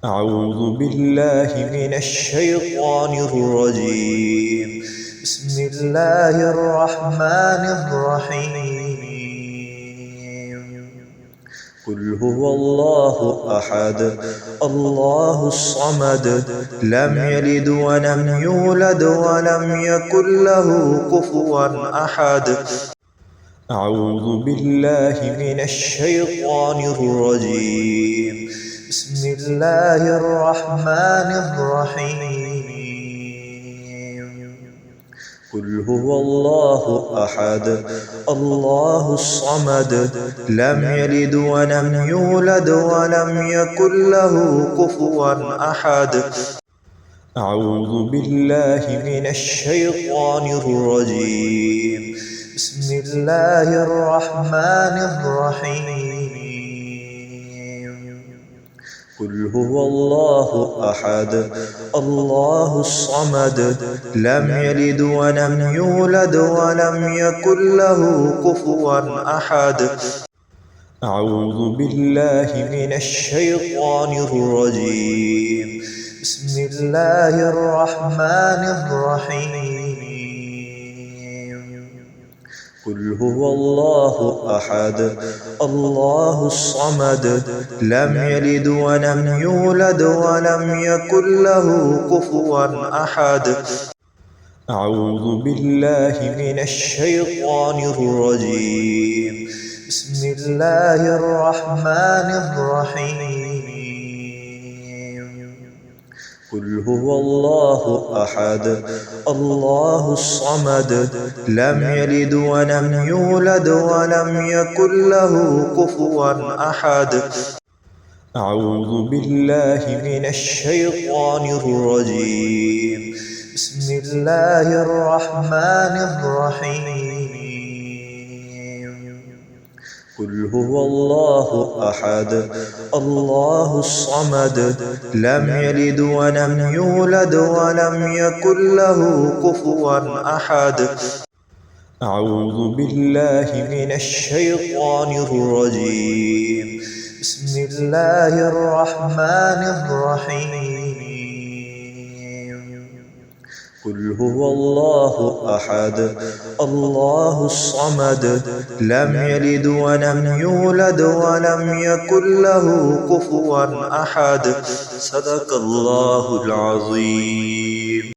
أعوذ بالله من الشيطان الرجيم. بسم الله الرحمن الرحيم. قل هو الله أحد الله الصمد لم يلد ولم يولد ولم يكن له كفوا أحد. أعوذ بالله من الشيطان الرجيم. بسم الله الرحمن الرحيم. قل هو الله أحد الله الصمد لم يلد ولم يولد ولم يكن له كفوا أحد. أعوذ بالله من الشيطان الرجيم. بسم الله الرحمن الرحيم. قل هو الله أحد الله الصمد لم يلد ولم يولد ولم يكن له كفوا أحد. أعوذ بالله من الشيطان الرجيم. بسم الله الرحمن الرحيم. قل هو الله أحد الله الصمد لم يلد ولم يولد ولم يكن له كفوا أحد. أعوذ بالله من الشيطان الرجيم. بسم الله الرحمن الرحيم. قل هو الله أحد الله الصمد لم يلد ولم يولد ولم يكن له كفوا أحد. أعوذ بالله من الشيطان الرجيم. بسم الله الرحمن الرحيم. قل هو الله أحد الله الصمد لم يلد ولم يولد ولم يكن له كفوا أحد. أعوذ بالله من الشيطان الرجيم. بسم الله الرحمن الرحيم. قل هو الله أحد الله الصمد لم يلد ولم يولد ولم يكن له كفوا أحد. صدق الله العظيم.